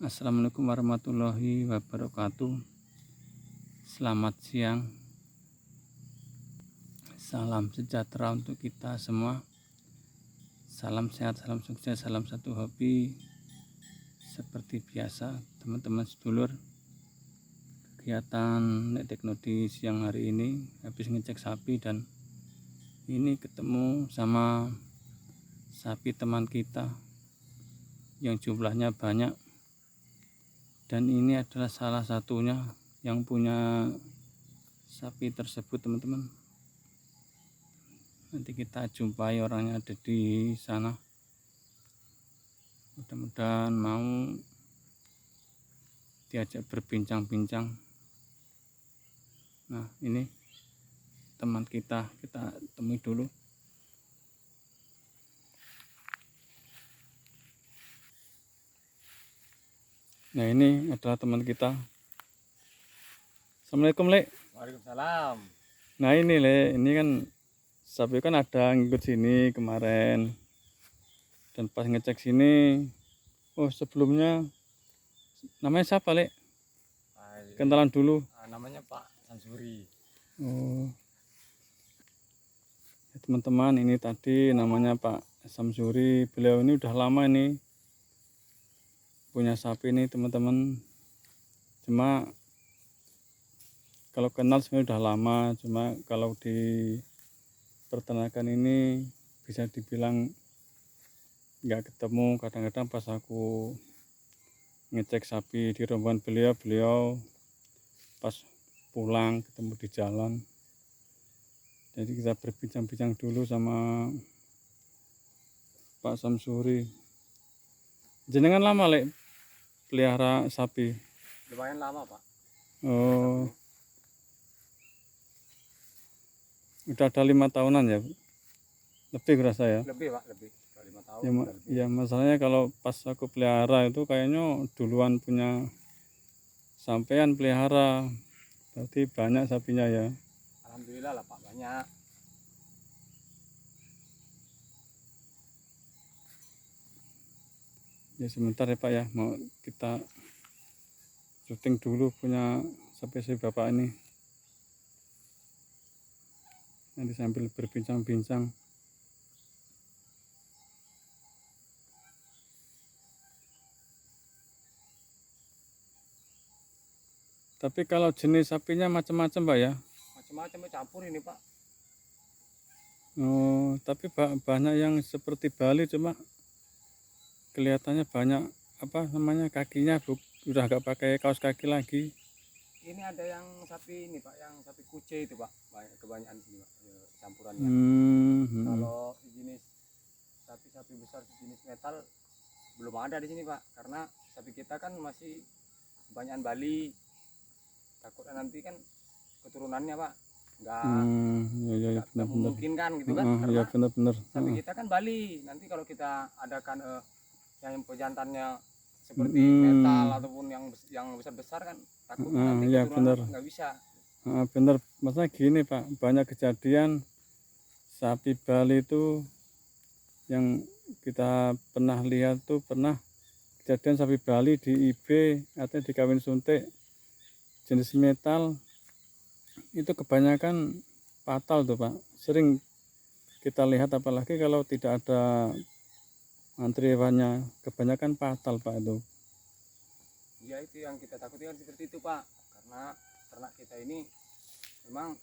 Assalamualaikum warahmatullahi wabarakatuh. Selamat siang. Salam sejahtera untuk kita semua. Salam sehat, salam sukses, salam satu hobi. Seperti biasa, teman-teman sedulur, kegiatan Nek Tekno di siang hari ini habis ngecek sapi dan ini ketemu sama sapi teman kita yang jumlahnya banyak. Dan ini adalah salah satunya yang punya sapi tersebut, teman-teman. Nanti kita jumpai orangnya ada di sana. Mudah-mudahan mau diajak berbincang-bincang. Nah, ini teman kita temui dulu. Nah, ini adalah teman kita. Assalamualaikum, Lek. Waalaikumsalam. Nah, ini, Lek, ini kan sapi kan ada ngikut sini kemarin. Dan pas ngecek sini, oh sebelumnya namanya siapa, Lek? Kenalan dulu. Namanya Pak Samsuri. Oh. Ya, teman-teman, ini tadi namanya Pak Samsuri. Beliau ini udah lama nih punya sapi nih, teman-teman. Cuma kalau kenal sebenarnya udah lama, cuma kalau di peternakan ini bisa dibilang nggak ketemu. Kadang-kadang pas aku ngecek sapi di rombongan beliau pas pulang ketemu di jalan. Jadi kita berbincang-bincang dulu sama Pak Samsuri. Jenengan lama, Lek, pelihara sapi? Lumayan lama, Pak. Oh, udah ada 5 tahunan ya, lebih berasa ya. Lebih, Pak, lebih. 5 tahun. Ya, Lebih. ya masalahnya kalau pas aku pelihara itu kayaknya duluan punya sampean pelihara, berarti banyak sapinya ya. Alhamdulillah lah, Pak, banyak. Ya sebentar ya Pak ya, mau kita syuting dulu punya sapi bapak ini. Nanti sambil berbincang-bincang. Tapi kalau jenis sapinya macam-macam Pak ya. Macam-macam campur ini, Pak. Oh, tapi banyak yang seperti Bali, cuma kelihatannya banyak kakinya udah nggak pakai kaos kaki lagi. Ini ada yang sapi ini, Pak, yang sapi kuce itu, Pak. Banyak kebanyakan di sini, Pak, campurannya. Kalau jenis sapi-sapi besar jenis metal belum ada di sini, Pak. Karena sapi kita kan masih kebanyakan Bali. Takutnya nanti kan keturunannya, Pak, nggak memungkinkan gitu kan. Karena ya benar-benar. sapi kita kan Bali. Nanti kalau kita adakan yang pejantannya seperti metal ataupun yang besar-besar kan takut nanti ya benar. nggak bisa. Benar, maksudnya gini Pak, banyak kejadian sapi Bali itu yang kita pernah lihat tuh, pernah kejadian sapi Bali di IB atau di kawin suntik jenis metal itu kebanyakan fatal tuh Pak. Sering kita lihat, apalagi kalau tidak ada antri hewannya, kebanyakan fatal Pak itu. Ya itu yang kita takutkan seperti itu Pak, karena ternak kita ini memang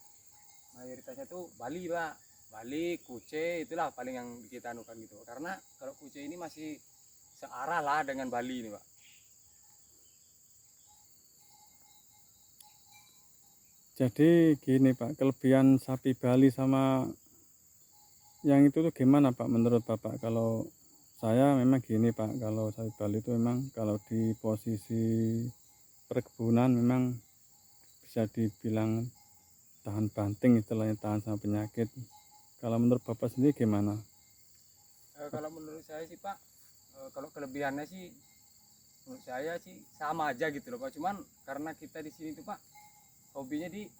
mayoritasnya tuh Bali Pak. Bali, kuce itulah paling yang kita anukan gitu. Karena kalau kuce ini masih searah lah dengan Bali ini Pak. Jadi gini Pak, kelebihan sapi Bali sama yang itu tuh gimana Pak menurut Bapak? Kalau saya memang gini Pak, kalau sapi Bali itu memang kalau di posisi perkebunan memang bisa dibilang tahan banting, istilahnya tahan sama penyakit. Kalau menurut Bapak sendiri gimana? Kalau menurut saya sih Pak, kalau kelebihannya sih menurut saya sih sama aja gitu loh Pak. Cuman karena kita di sini tuh Pak hobinya di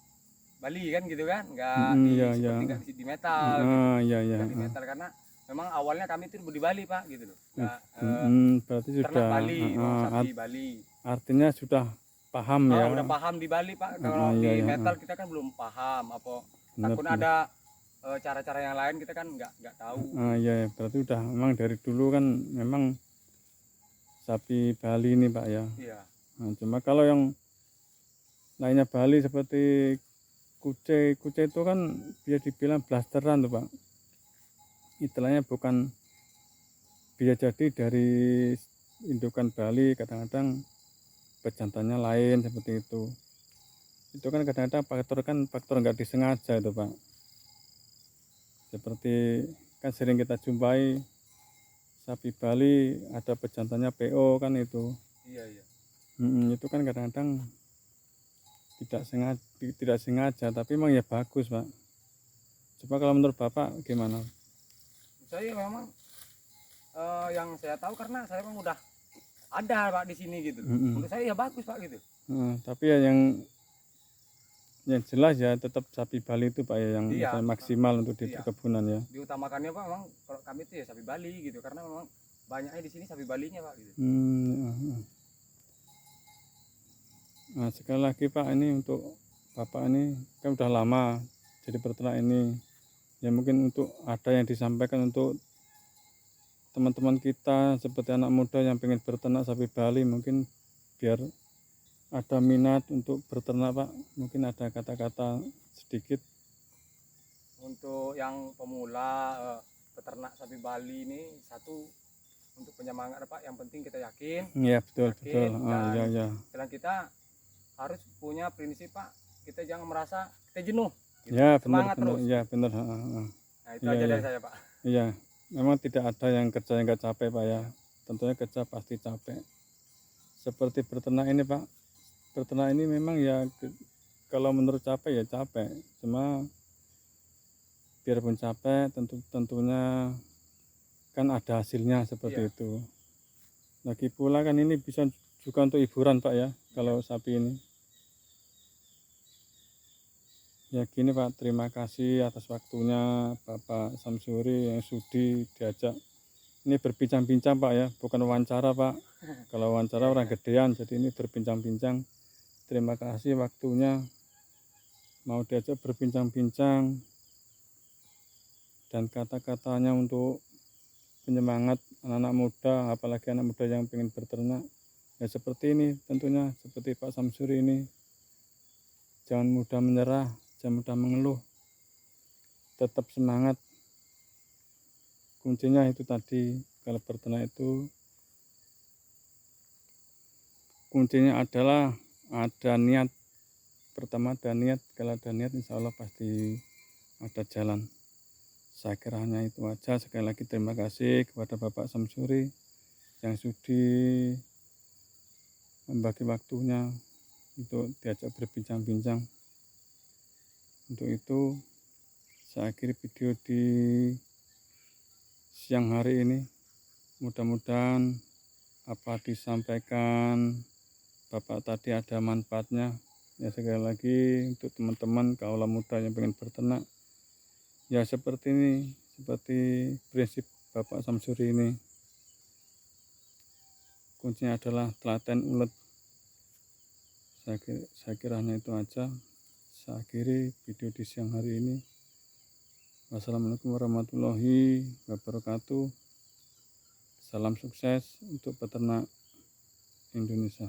Bali kan gitu kan, nggak di metal gitu. Iya. Nggak di metal karena memang awalnya kami itu di Bali Pak gitu loh. Nggak, Berarti ternak sudah Bali, sapi Bali. artinya sudah paham ya. Udah paham di Bali Pak. Kalau Iya, di iya, metal kita kan belum paham apa. benar, Takut benar. ada cara-cara yang lain kita kan nggak tahu. Iya, berarti udah memang dari dulu kan memang sapi Bali ini Pak ya. Iya. Nah, cuma kalau yang lainnya Bali seperti kucai itu kan bisa dibilang blasteran tuh Pak. Istilahnya bukan, bisa jadi dari indukan Bali kadang-kadang pejantannya lain seperti itu. Itu kan kadang-kadang faktor nggak disengaja itu Pak. Seperti kan sering kita jumpai sapi Bali ada pejantannya PO kan itu. Iya, iya. Itu kan kadang-kadang tidak sengaja tapi memang ya bagus Pak. Coba kalau menurut Bapak gimana? Saya memang yang saya tahu karena saya memang udah ada Pak di sini gitu. Menurut saya ya bagus Pak gitu. Tapi ya yang jelas ya tetap sapi Bali itu Pak ya yang maksimal untuk di perkebunan ya. Diutamakannya Pak memang kalau kami itu ya sapi Bali gitu karena memang banyaknya di sini sapi Balinya Pak gitu. Nah sekali lagi Pak, ini untuk Bapak ini kan udah lama jadi peternak ini, ya mungkin untuk ada yang disampaikan untuk teman-teman kita seperti anak muda yang pengen berternak sapi Bali, mungkin biar ada minat untuk berternak Pak, mungkin ada kata-kata sedikit untuk yang pemula peternak sapi Bali ini. Satu, untuk penyemangat Pak, yang penting kita yakin. Iya betul. Ya. Dan kita harus punya prinsip Pak, kita jangan merasa kita jenuh gitu. Ya semangat benar, terus ya benar. Nah itu aja dari saya Pak. Iya, memang tidak ada yang kerja yang nggak capek Pak ya, tentunya kerja pasti capek. Seperti berternak ini Pak, berternak ini memang ya kalau menurut capek ya capek, cuma biarpun capek tentunya kan ada hasilnya seperti itu. Lagi pula kan ini bisa juga untuk hiburan Pak ya, kalau sapi ini. Ya gini Pak, terima kasih atas waktunya Bapak Samsuri yang sudi diajak ini berbincang-bincang Pak ya, bukan wawancara Pak. Kalau wawancara orang gedean, jadi ini berbincang-bincang. Terima kasih waktunya mau diajak berbincang-bincang, dan kata-katanya untuk penyemangat anak-anak muda, apalagi anak muda yang ingin berternak ya seperti ini. Tentunya seperti Pak Samsuri ini, jangan mudah menyerah, jangan mudah mengeluh, tetap semangat. Kuncinya itu tadi, kalau berternak itu kuncinya adalah ada niat. Pertama ada niat, kalau ada niat insya Allah pasti ada jalan. Saya kira hanya itu aja. Sekali lagi terima kasih kepada Bapak Samsuri yang sudi membagi waktunya untuk diajak berbincang-bincang. Untuk itu saya akhiri video di siang hari ini. Mudah-mudahan apa disampaikan Bapak tadi ada manfaatnya. Ya sekali lagi untuk teman-teman kaula muda yang pengen berternak, ya seperti ini, seperti prinsip Bapak Samsuri ini. Kuncinya adalah telaten ulet. Saya kira hanya itu aja. Saya akhiri video di siang hari ini. Wassalamualaikum warahmatullahi wabarakatuh. Salam sukses untuk peternak Indonesia.